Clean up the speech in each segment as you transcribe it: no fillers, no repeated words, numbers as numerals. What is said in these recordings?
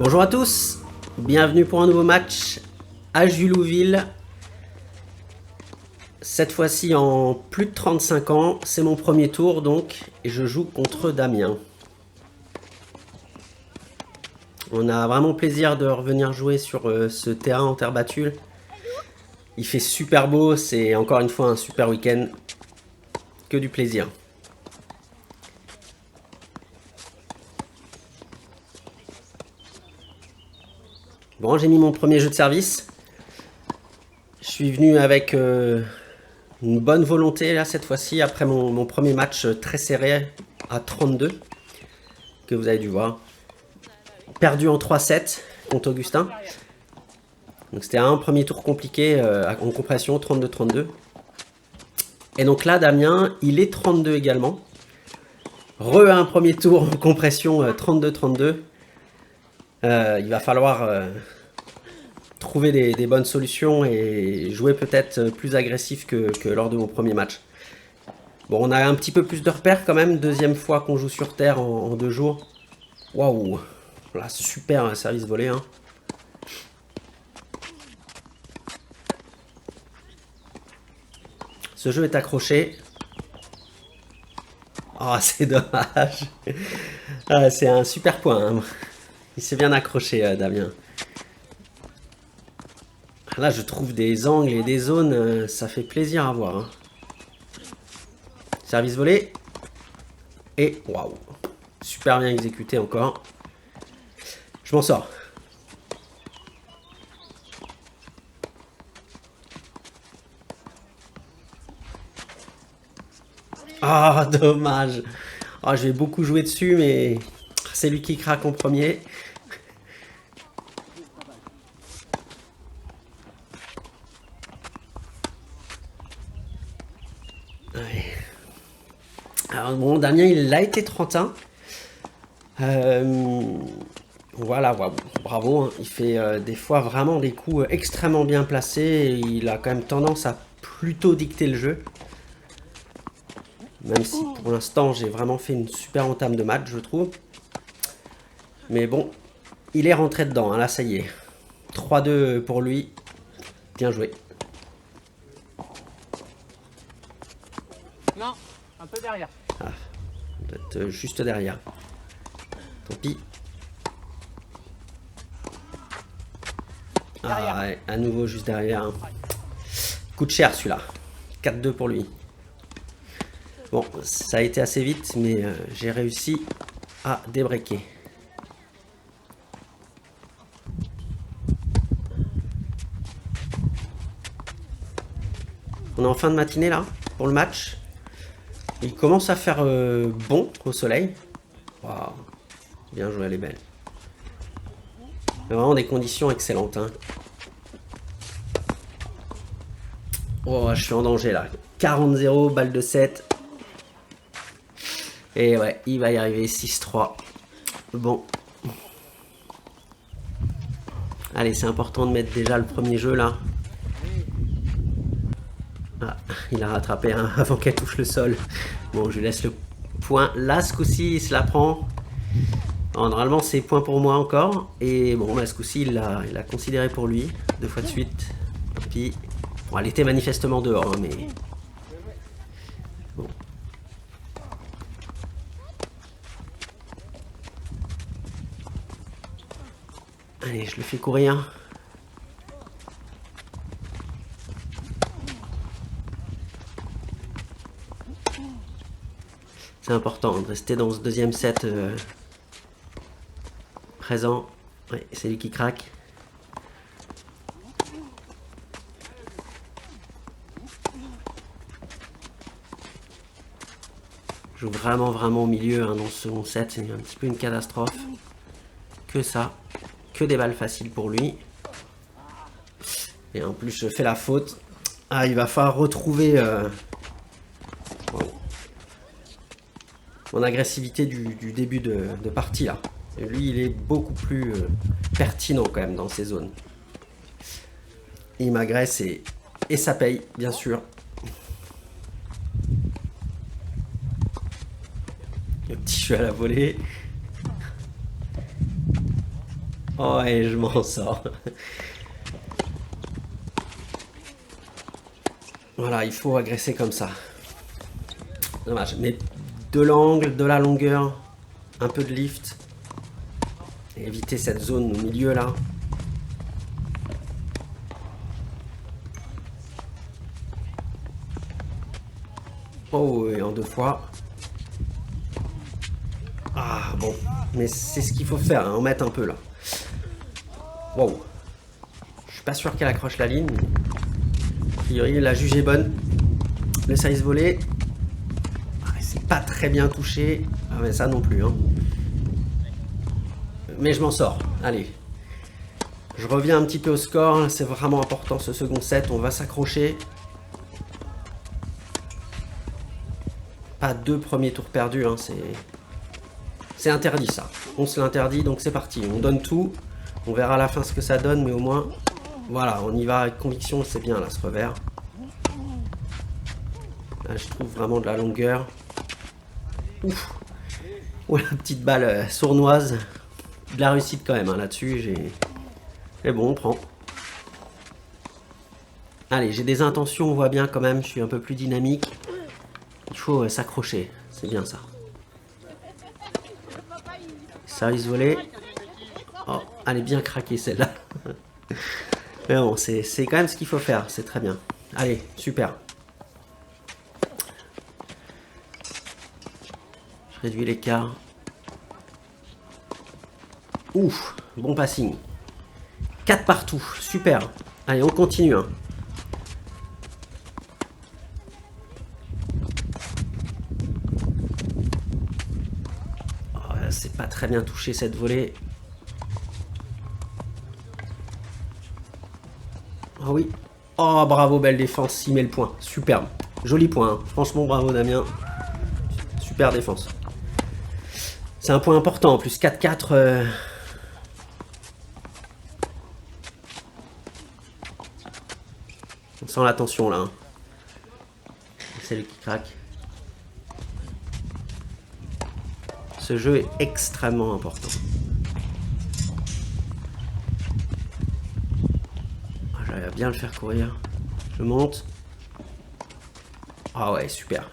Bonjour à tous, bienvenue pour un nouveau match à Julouville. Cette fois-ci en plus de 35 ans, c'est mon premier tour donc, et je joue contre Damien. On a vraiment plaisir de revenir jouer sur ce terrain en terre battue. Il fait super beau, c'est encore une fois un super week-end. Que du plaisir. Bon, j'ai mis mon premier jeu de service. Je suis venu avec une bonne volonté là cette fois-ci, après mon premier match très serré à 32, que vous avez dû voir. Perdu en 3-7 contre Augustin. Donc c'était un premier tour compliqué en compression, 32-32. Et donc là, Damien, il est 32 également. Un premier tour en compression, 32-32. Il va falloir trouver des bonnes solutions et jouer peut-être plus agressif que lors de mon premier match. Bon, on a un petit peu plus de repères quand même. Deuxième fois qu'on joue sur terre en 2 jours. Waouh! Là, super service volé, hein. Ce jeu est accroché. Oh, c'est dommage. Ah, c'est un super point, hein. Il s'est bien accroché, Damien. Là, je trouve des angles et des zones, ça fait plaisir à voir, hein. Service volé. Et waouh! Super bien exécuté encore. Je m'en sors. Ah, dommage. Oh, je vais beaucoup jouer dessus, mais c'est lui qui craque en premier. Ouais. Alors bon, Damien, il a été 31. Voilà, bravo, hein. Il fait des fois vraiment des coups extrêmement bien placés. Et il a quand même tendance à plutôt dicter le jeu. Même si pour l'instant j'ai vraiment fait une super entame de match, je trouve. Mais bon, il est rentré dedans, hein, là ça y est. 3-2 pour lui. Bien joué. Non, un peu derrière. Ah, peut-être juste derrière. Tant pis. Ah ouais, à nouveau juste derrière. Coûte cher celui-là. 4-2 pour lui. Bon, ça a été assez vite, mais j'ai réussi à débreaker. On est en fin de matinée là, pour le match. Il commence à faire bon au soleil. Waouh, bien joué, elle est belle. Vraiment des conditions excellentes, hein. Oh, je suis en danger là. 40-0, balle de 7. Et ouais, il va y arriver, 6-3. Bon. Allez, c'est important de mettre déjà le premier jeu là. Ah, il a rattrapé hein, avant qu'elle touche le sol. Bon, je lui laisse le point. Là, ce coup-ci, il se la prend. Alors, normalement, c'est point pour moi encore. Et bon, bah, ce coup-ci, il l'a considéré pour lui. 2 fois de suite. Tant pis. Bon, elle était manifestement dehors, hein, mais... Bon. Allez, je le fais courir. C'est important de rester dans ce deuxième set présent. Ouais, c'est lui qui craque. Je joue vraiment au milieu hein, dans ce second set. C'est un petit peu une catastrophe. Que ça. Que des balles faciles pour lui. Et en plus, je fais la faute. Ah, il va falloir retrouver mon agressivité du début de partie là. Et lui, il est beaucoup plus pertinent quand même dans ces zones. Il m'agresse et ça paye, bien sûr. Le petit jeu à la volée. Oh, et je m'en sors. Voilà, il faut agresser comme ça. Dommage, mais de l'angle, de la longueur, un peu de lift. Et éviter cette zone au milieu là. Oh, et en 2 fois. Ah, bon. Mais c'est ce qu'il faut faire, hein, en mettre un peu là. Wow. Je suis pas sûr qu'elle accroche la ligne. A priori, la juge est bonne. Le service volé. Ah, c'est pas très bien touché. Ah, mais ça non plus, hein. Mais je m'en sors. Allez. Je reviens un petit peu au score. C'est vraiment important ce second set. On va s'accrocher. Pas 2 premiers tours perdus, hein. C'est interdit ça. On se l'interdit, donc c'est parti. On donne tout. On verra à la fin ce que ça donne, mais au moins, voilà, on y va avec conviction. C'est bien là, ce revers. Là, je trouve vraiment de la longueur. Ouf. Oh, la petite balle sournoise. De la réussite quand même, hein, là-dessus. Mais bon, on prend. Allez, j'ai des intentions, on voit bien quand même. Je suis un peu plus dynamique. Il faut s'accrocher. C'est bien ça. Service volé. Oh, elle est bien craquée celle-là. Mais bon, c'est quand même ce qu'il faut faire. C'est très bien. Allez, super. Je réduis l'écart. Ouf, bon passing. 4 partout, super. Allez, on continue. Hein. Oh, c'est pas très bien touché cette volée. Oh oui. Oh, bravo, belle défense. Il met le point. Superbe. Joli point. Hein. Franchement, bravo, Damien. Super défense. C'est un point important. En plus, 4-4. On sent la tension, là. Hein. C'est lui qui craque. Ce jeu est extrêmement important. J'arrive à bien le faire courir. Je monte. Ah ouais, super.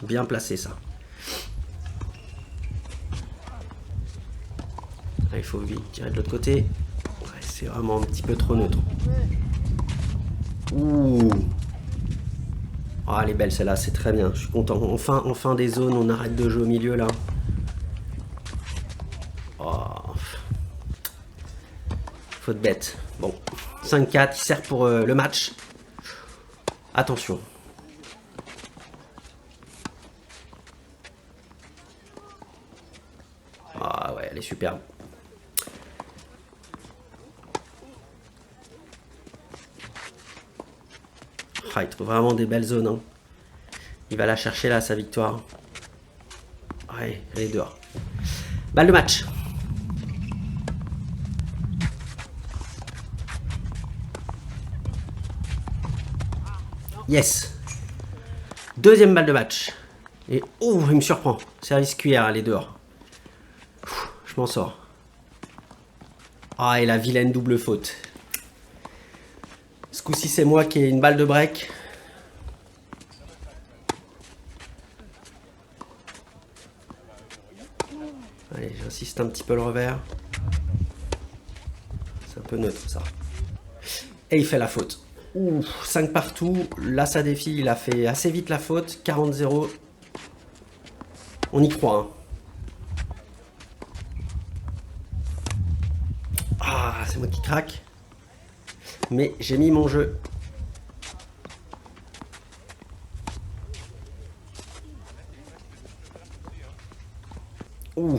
Bien placé, ça. Là, il faut vite tirer de l'autre côté. Ouais, c'est vraiment un petit peu trop neutre. Ouh. Ah, elle est belle celle-là, c'est très bien. Je suis content. Enfin des zones, on arrête de jouer au milieu là. Oh. Faute bête. Bon, 5-4, il sert pour le match. Attention. Ah ouais, elle est superbe. Ah, il trouve vraiment des belles zones. Hein. Il va la chercher là, sa victoire. Ouais, elle est dehors. Balle de match. Yes. Deuxième balle de match. Et oh, il me surprend. Service cuillère, elle est dehors. Je m'en sors. Ah, et la vilaine double faute. Ce coup-ci, c'est moi qui ai une balle de break. Allez, j'insiste un petit peu le revers. C'est un peu neutre, ça. Et il fait la faute. Ouh, 5 partout. Là, ça défile. Il a fait assez vite la faute. 40-0. On y croit. Hein. Ah, c'est moi qui craque. Mais j'ai mis mon jeu. Ouh.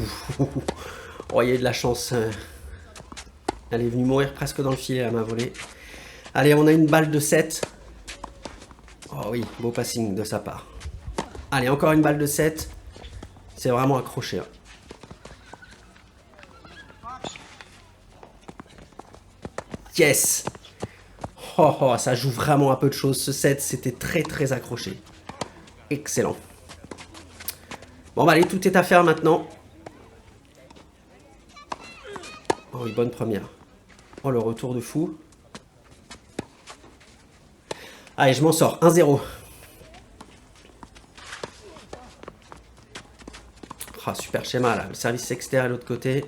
Oh, il y a eu de la chance. Elle est venue mourir presque dans le filet, elle m'a volé. Allez, on a une balle de 7. Oh oui, beau passing de sa part. Allez, encore une balle de 7. C'est vraiment accroché. Hein. Yes. Oh, oh, ça joue vraiment à peu de choses. Ce set, c'était très très accroché. Excellent. Bon, bah allez, tout est à faire maintenant. Oh oui, bonne première. Oh, le retour de fou. Allez, je m'en sors. 1-0. Ah, super schéma là. Le service extérieur à l'autre côté.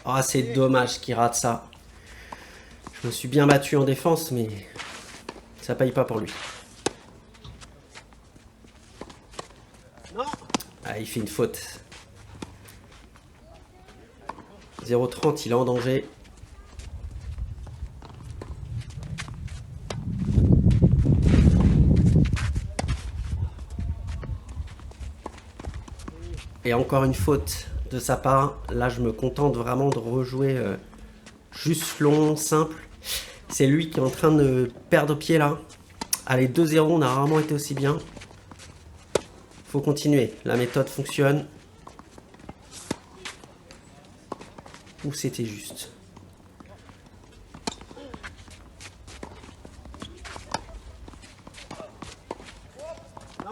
Ah, c'est dommage qu'il rate ça. Je me suis bien battu en défense, mais ça paye pas pour lui. Ah, il fait une faute. 0-30, il est en danger. Et encore une faute de sa part. Là, je me contente vraiment de rejouer juste long, simple. C'est lui qui est en train de perdre pied là. Allez, 2-0, on a rarement été aussi bien. Faut continuer. La méthode fonctionne. Ou c'était juste.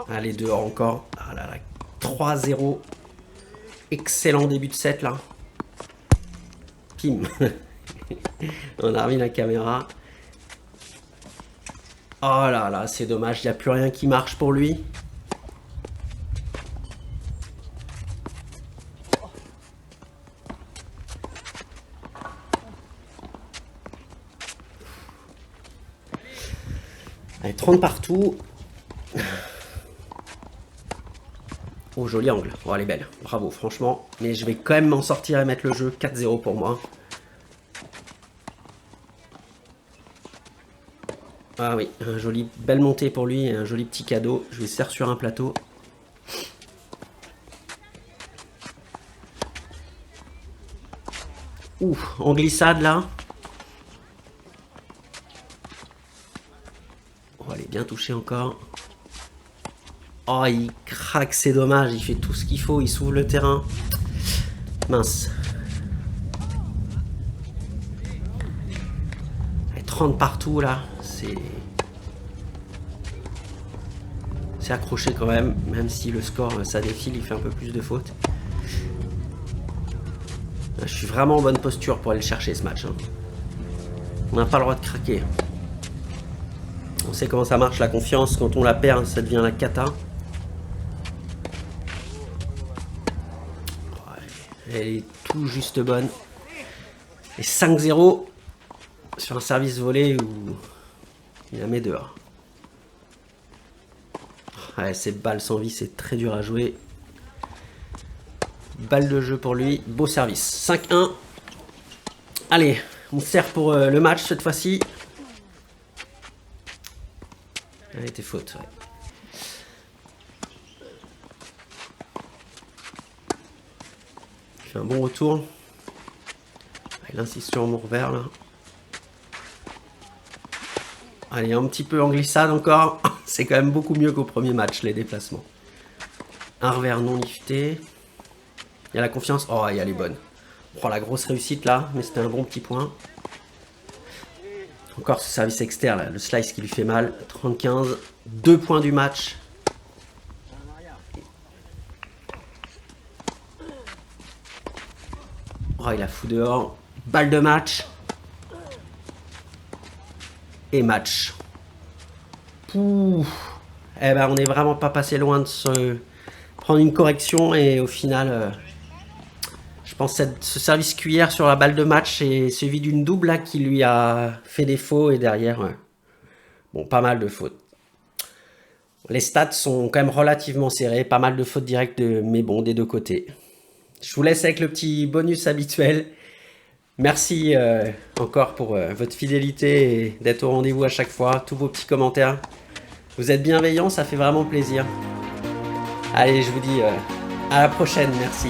Allez, dehors encore. Ah là là, 3-0. Excellent début de set là. Pim. On a remis la caméra. Oh là là, c'est dommage, il n'y a plus rien qui marche pour lui. Allez, 30 partout. Oh, joli angle. Oh, elle est belle. Bravo, franchement. Mais je vais quand même m'en sortir et mettre le jeu. 4-0 pour moi. Ah oui, un joli, belle montée pour lui et un joli petit cadeau. Je vais serre sur un plateau. Ouh, en glissade là. Oh, elle est bien touchée encore. Oh, il craque, c'est dommage. Il fait tout ce qu'il faut, il s'ouvre le terrain. Mince. Allez, 30 partout là. C'est accroché quand même, même si le score, ça défile, il fait un peu plus de fautes. Je suis vraiment en bonne posture pour aller le chercher ce match. Hein. On n'a pas le droit de craquer. On sait comment ça marche la confiance. Quand on la perd, ça devient la cata. Elle est tout juste bonne. Et 5-0 sur un service volé où il la met dehors. Ouais, ces balles sans vie, c'est très dur à jouer. Balle de jeu pour lui. Beau service. 5-1. Allez, on sert pour le match cette fois-ci. Elle était faute, ouais. Je fais un bon retour. Il insiste sur mon revers là. Allez, un petit peu en glissade encore. C'est quand même beaucoup mieux qu'au premier match, les déplacements. Un revers non lifté. Il y a la confiance. Oh, elle est bonne. On prend la grosse réussite là, mais c'était un bon petit point. Encore ce service externe, là, le slice qui lui fait mal. 35, 2 points du match. Oh, il a fou dehors. Balle de match. Et match. Pouh. Eh ben, on n'est vraiment pas passé loin de se prendre une correction. Et au final, je pense que ce service cuillère sur la balle de match est suivi d'une double là, qui lui a fait défaut. Et derrière, bon, pas mal de fautes. Les stats sont quand même relativement serrés. Pas mal de fautes directes, mais bon, des deux côtés. Je vous laisse avec le petit bonus habituel. Merci encore pour votre fidélité et d'être au rendez-vous à chaque fois. Tous vos petits commentaires. Vous êtes bienveillants, ça fait vraiment plaisir. Allez, je vous dis à la prochaine. Merci.